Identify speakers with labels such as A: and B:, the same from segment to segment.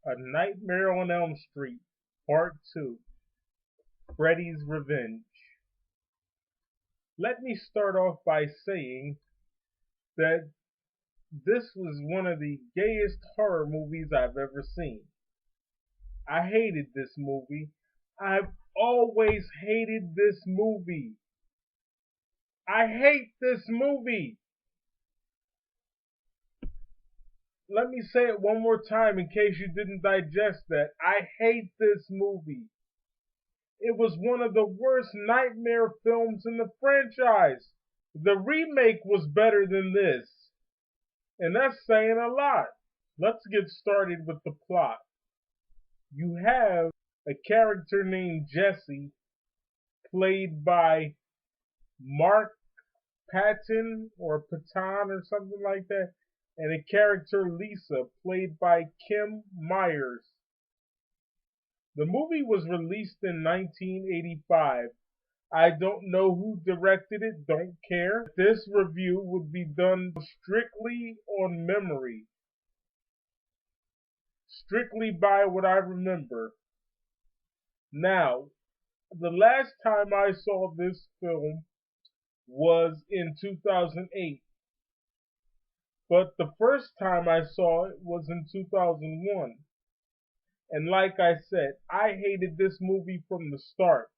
A: A Nightmare on Elm Street, Part 2, Freddy's Revenge. Let me start off by saying that this was one of the gayest horror movies I've ever seen. I hated this movie. I've always hated this movie. I hate this movie. Let me say it one more time in case you didn't digest that. I hate this movie. It was one of the worst nightmare films in the franchise. The remake was better than this, and that's saying a lot. Let's get started with the plot. You have a character named Jesse, played by Mark Patton or Patton or something like that, and a character Lisa, played by Kim Myers. The movie was released in 1985. I don't know who directed it, don't care. This review would be done strictly on memory, strictly by what I remember. Now, the last time I saw this film was in 2008, but the first time I saw it was in 2001. And like I said, I hated this movie from the start.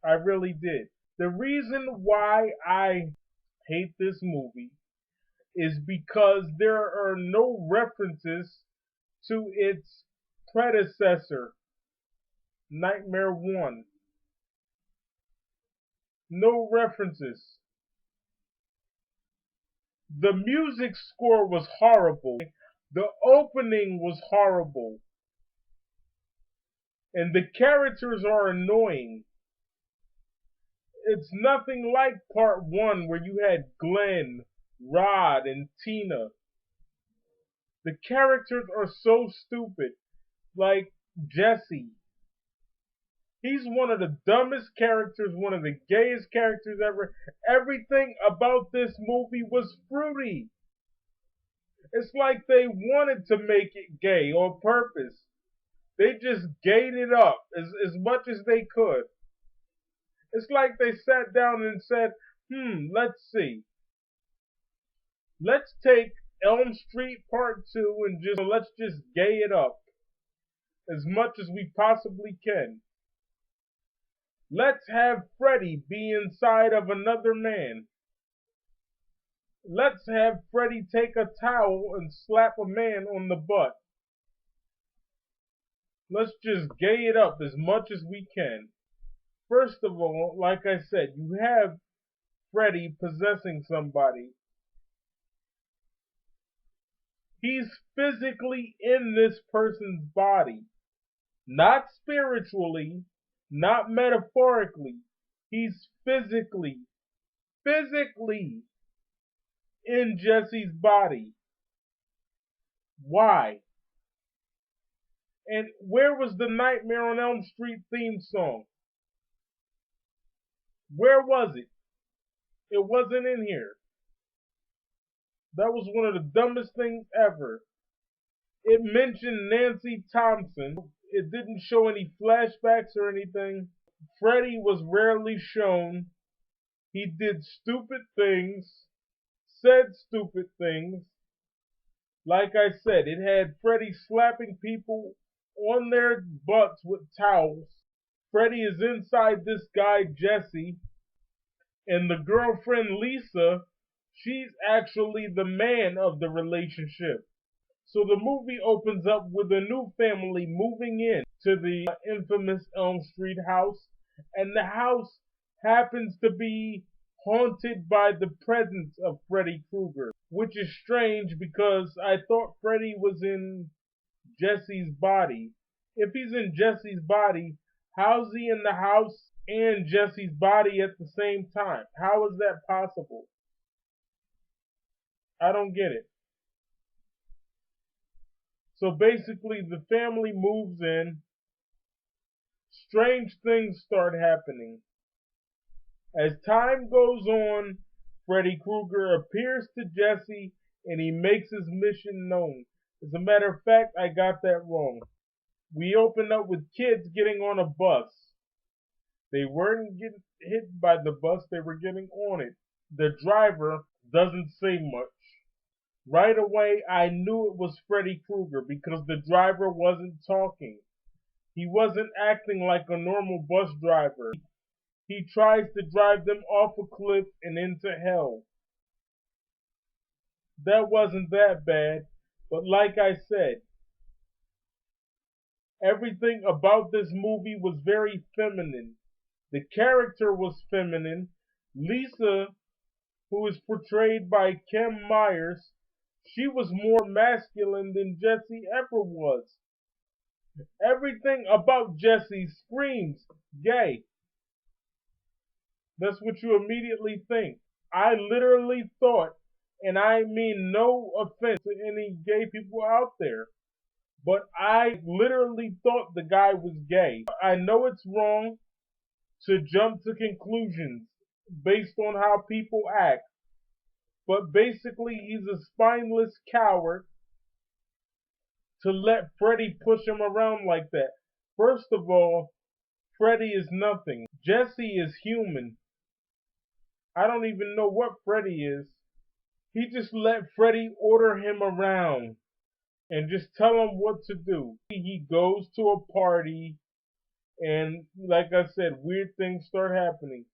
A: I really did. The reason why I hate this movie is because there are no references to its predecessor, Nightmare 1. No references. The music score was horrible. The opening was horrible. And the characters are annoying. It's nothing like part 1 where you had Glenn, Rod, and Tina. The characters are so stupid. Like Jesse. He's one of the dumbest characters, one of the gayest characters ever. Everything about this movie was fruity. It's like they wanted to make it gay on purpose. They just gayed it up as much as they could. It's like they sat down and said, let's see. Let's take Elm Street Part 2 and let's just gay it up as much as we possibly can. Let's have Freddy be inside of another man. Let's have Freddy take a towel and slap a man on the butt. Let's just gay it up as much as we can. First of all, like I said, you have Freddy possessing somebody. He's physically in this person's body. Not spiritually, not metaphorically. He's physically in Jesse's body. Why? And where was the Nightmare on Elm Street theme song? Where was it? It wasn't in here. That was one of the dumbest things ever. It mentioned Nancy Thompson. It didn't show any flashbacks or anything. Freddy was rarely shown. He did stupid things, said stupid things. Like I said, it had Freddy slapping people on their butts with towels. Freddy is inside this guy, Jesse, and the girlfriend, Lisa, she's actually the man of the relationship. So the movie opens up with a new family moving in to the infamous Elm Street house, and the house happens to be haunted by the presence of Freddy Krueger, which is strange because I thought Freddy was in Jesse's body. If he's in Jesse's body, how's he in the house and Jesse's body at the same time? How is that possible? I don't get it. So basically, the family moves in. Strange things start happening. As time goes on, Freddy Krueger appears to Jesse and he makes his mission known. As a matter of fact, I got that wrong. We opened up with kids getting on a bus. They weren't getting hit by the bus, they were getting on it. The driver doesn't say much. Right away, I knew it was Freddy Krueger because the driver wasn't talking. He wasn't acting like a normal bus driver. He tries to drive them off a cliff and into hell. That wasn't that bad, but like I said, everything about this movie was very feminine. The character was feminine. Lisa, who is portrayed by Kim Myers, she was more masculine than Jesse ever was. Everything about Jesse screams gay. That's what you immediately think. I literally thought, and I mean no offense to any gay people out there, but I literally thought the guy was gay. I know it's wrong to jump to conclusions based on how people act, but basically he's a spineless coward to let Freddy push him around like that. First of all, Freddy is nothing. Jesse is human. I don't even know what Freddy is. He just let Freddy order him around and just tell him what to do. He goes to a party and, like I said, weird things start happening.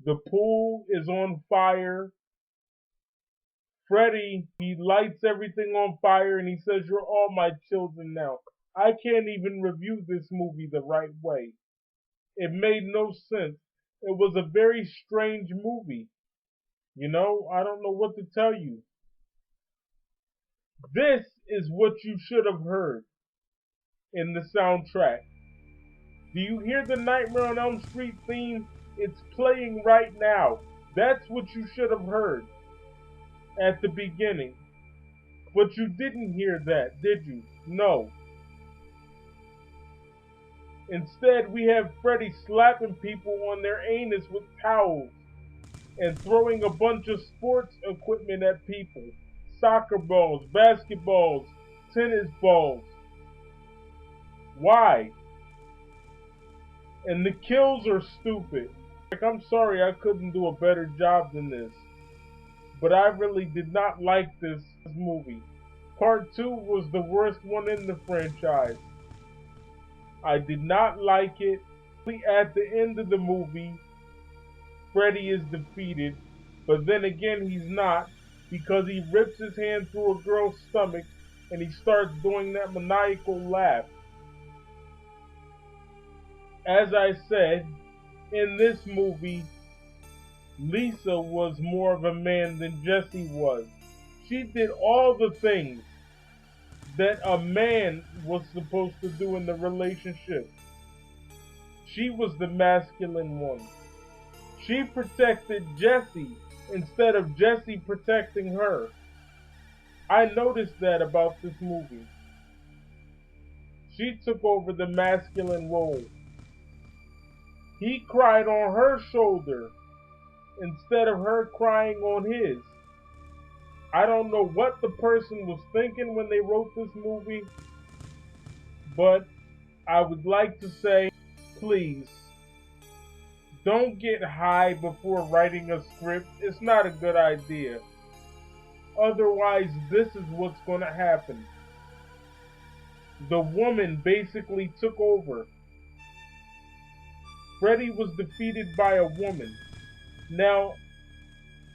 A: The pool is on fire. Freddy, he lights everything on fire and he says, "You're all my children now." I can't even review this movie the right way. It made no sense. It was a very strange movie. I don't know what to tell you. This is what you should have heard in the soundtrack. Do you hear the Nightmare on Elm Street theme? It's playing right now. That's what you should have heard at the beginning. But you didn't hear that, did you? No. Instead, we have Freddy slapping people on their anus with towels and throwing a bunch of sports equipment at people. Soccer balls, basketballs, tennis balls. Why? And the kills are stupid. I'm sorry I couldn't do a better job than this. But I really did not like this movie. Part 2 was the worst one in the franchise. I did not like it. At the end of the movie, Freddy is defeated, but then again he's not, because he rips his hand through a girl's stomach and he starts doing that maniacal laugh. As I said, in this movie, Lisa was more of a man than Jesse was. She did all the things that a man was supposed to do in the relationship. She was the masculine one. She protected Jesse instead of Jesse protecting her. I noticed that about this movie. She took over the masculine role. He cried on her shoulder instead of her crying on his. I don't know what the person was thinking when they wrote this movie, but I would like to say, please, don't get high before writing a script. It's not a good idea. Otherwise, this is what's going to happen. The woman basically took over. Freddy was defeated by a woman. Now,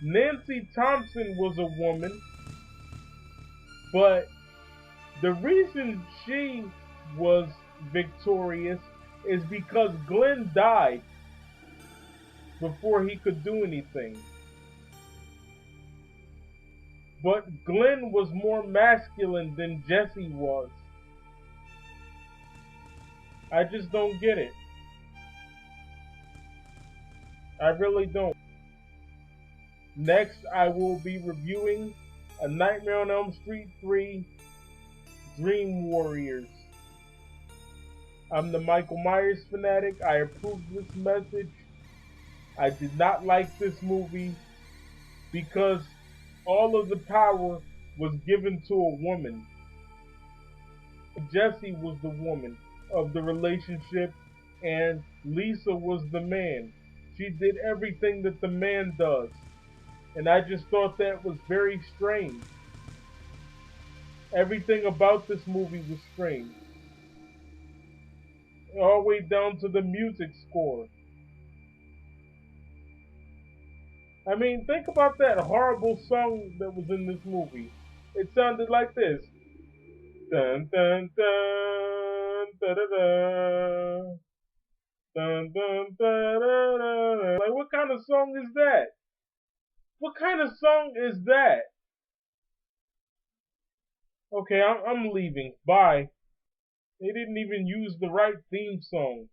A: Nancy Thompson was a woman, but the reason she was victorious is because Glenn died before he could do anything. But Glenn was more masculine than Jesse was. I just don't get it. I really don't. Next, I will be reviewing A Nightmare on Elm Street 3, Dream Warriors. I'm the Michael Myers fanatic. I approve this message. I did not like this movie because all of the power was given to a woman. Jessie was the woman of the relationship, and Lisa was the man. She did everything that the man does. And I just thought that was very strange. Everything about this movie was strange. All the way down to the music score. I mean, think about that horrible song that was in this movie. It sounded like this. Dun dun dun da da da. Dun dun da da da. Like, what kind of song is that? What kind of song is that? Okay, I'm leaving. Bye. They didn't even use the right theme song.